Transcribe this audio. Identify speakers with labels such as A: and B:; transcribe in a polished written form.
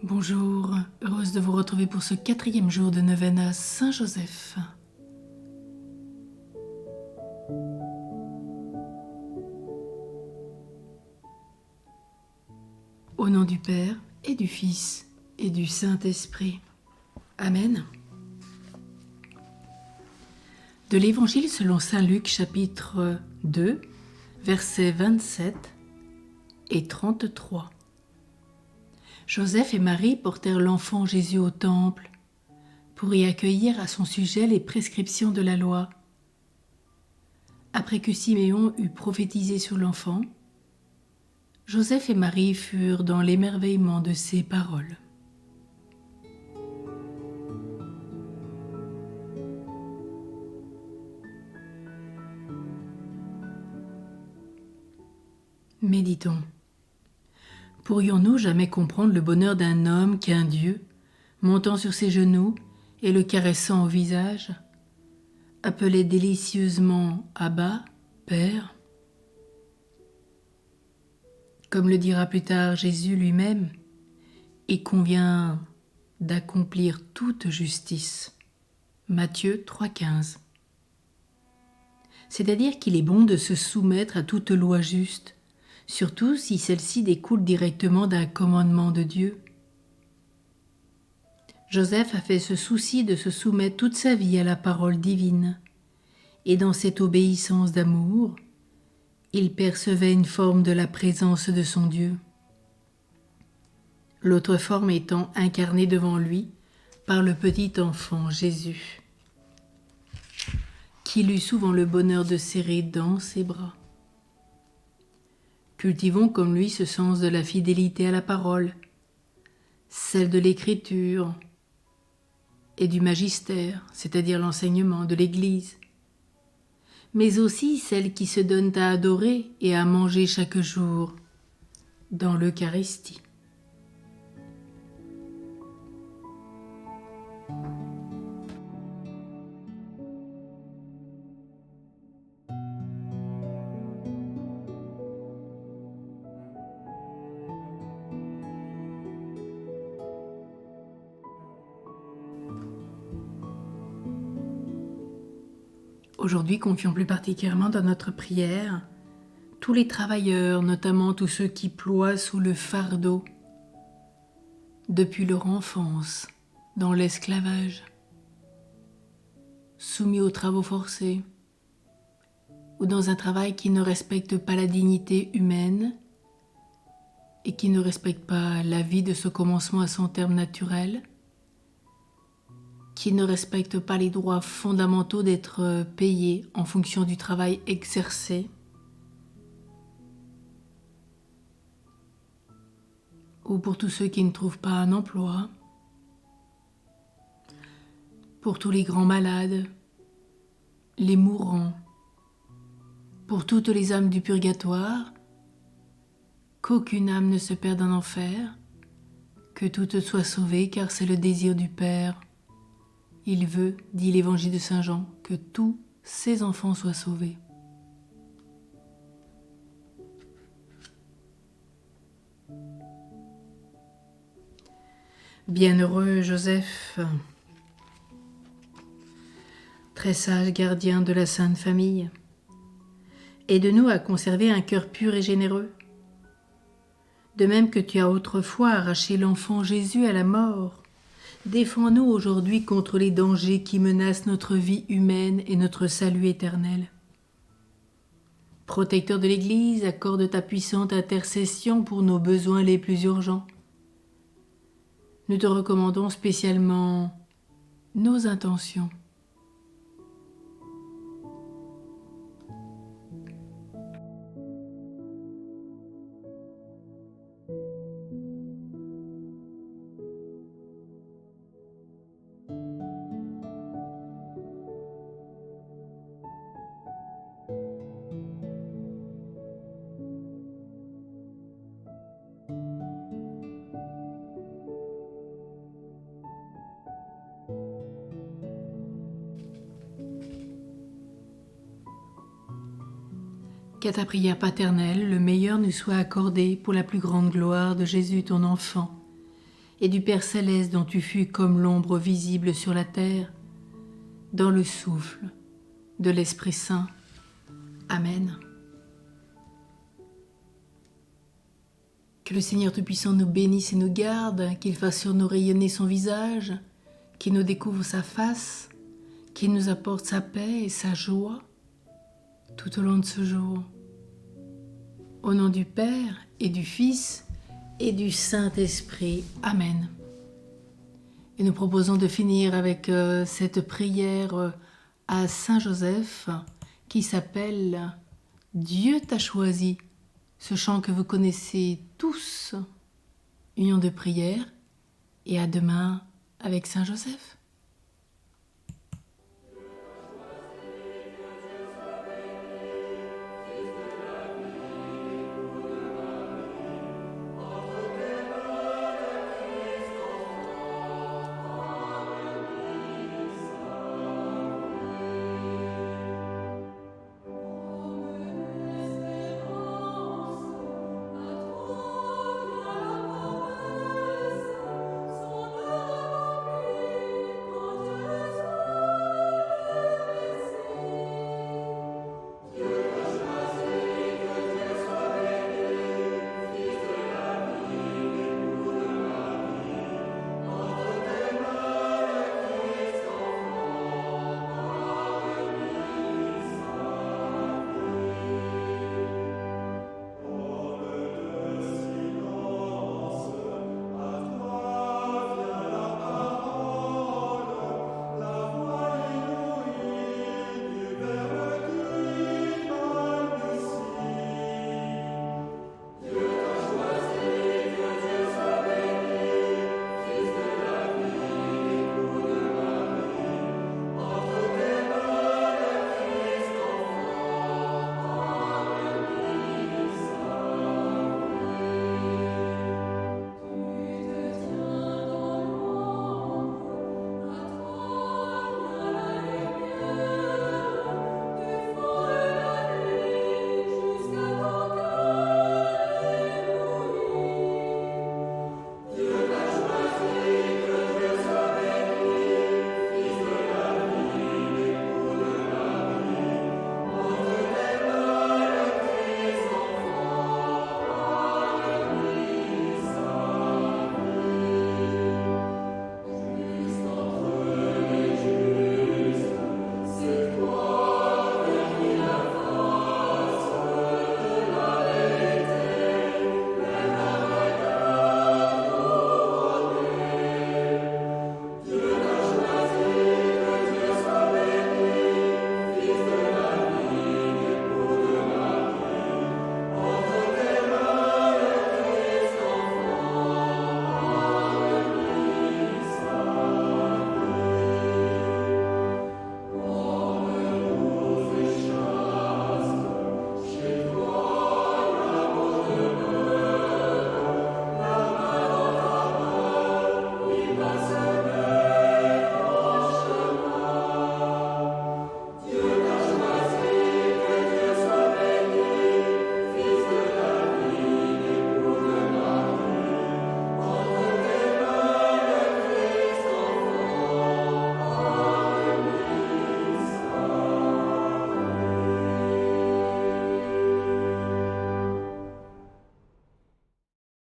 A: Bonjour, heureuse de vous retrouver pour ce 4e jour de neuvaine à Saint-Joseph. Au nom du Père et du Fils et du Saint-Esprit. Amen. De l'Évangile selon saint Luc chapitre 2, versets 27 et 33. Joseph et Marie portèrent l'enfant Jésus au temple pour y accueillir à son sujet les prescriptions de la loi. Après que Siméon eut prophétisé sur l'enfant, Joseph et Marie furent dans l'émerveillement de ces paroles. Méditons. Pourrions-nous jamais comprendre le bonheur d'un homme qu'un Dieu, montant sur ses genoux et le caressant au visage, appelait délicieusement Abba, Père? Comme le dira plus tard Jésus lui-même, il convient d'accomplir toute justice. Matthieu 3,15. C'est-à-dire qu'il est bon de se soumettre à toute loi juste, surtout si celle-ci découle directement d'un commandement de Dieu. Joseph a fait ce souci de se soumettre toute sa vie à la parole divine, et dans cette obéissance d'amour, il percevait une forme de la présence de son Dieu. L'autre forme étant incarnée devant lui par le petit enfant Jésus, qu'il eut souvent le bonheur de serrer dans ses bras. Cultivons comme lui ce sens de la fidélité à la parole, celle de l'écriture et du magistère, c'est-à-dire l'enseignement de l'Église, mais aussi celle qui se donne à adorer et à manger chaque jour dans l'Eucharistie. Aujourd'hui, confions plus particulièrement dans notre prière tous les travailleurs, notamment tous ceux qui ploient sous le fardeau depuis leur enfance dans l'esclavage, soumis aux travaux forcés ou dans un travail qui ne respecte pas la dignité humaine et qui ne respecte pas la vie de ce commencement à son terme naturel, qui ne respecte pas les droits fondamentaux d'être payé en fonction du travail exercé, ou pour tous ceux qui ne trouvent pas un emploi, pour tous les grands malades, les mourants, pour toutes les âmes du purgatoire, qu'aucune âme ne se perde en enfer, que toutes soient sauvées, car c'est le désir du Père. Il veut, dit l'Évangile de Saint Jean, que tous ses enfants soient sauvés. Bienheureux Joseph, très sage gardien de la Sainte Famille, aide-nous à conserver un cœur pur et généreux. De même que tu as autrefois arraché l'enfant Jésus à la mort, défends-nous aujourd'hui contre les dangers qui menacent notre vie humaine et notre salut éternel. Protecteur de l'Église, accorde ta puissante intercession pour nos besoins les plus urgents. Nous te recommandons spécialement nos intentions. Qu'à ta prière paternelle, le meilleur nous soit accordé pour la plus grande gloire de Jésus ton enfant, et du Père céleste dont tu fus comme l'ombre visible sur la terre, dans le souffle de l'Esprit Saint. Amen. Que le Seigneur Tout-Puissant nous bénisse et nous garde, qu'il fasse sur nous rayonner son visage, qu'il nous découvre sa face, qu'il nous apporte sa paix et sa joie tout au long de ce jour. Au nom du Père et du Fils et du Saint-Esprit. Amen. Et nous proposons de finir avec cette prière à Saint Joseph qui s'appelle « Dieu t'a choisi ». Ce chant que vous connaissez tous. Union de prière et à demain avec Saint Joseph.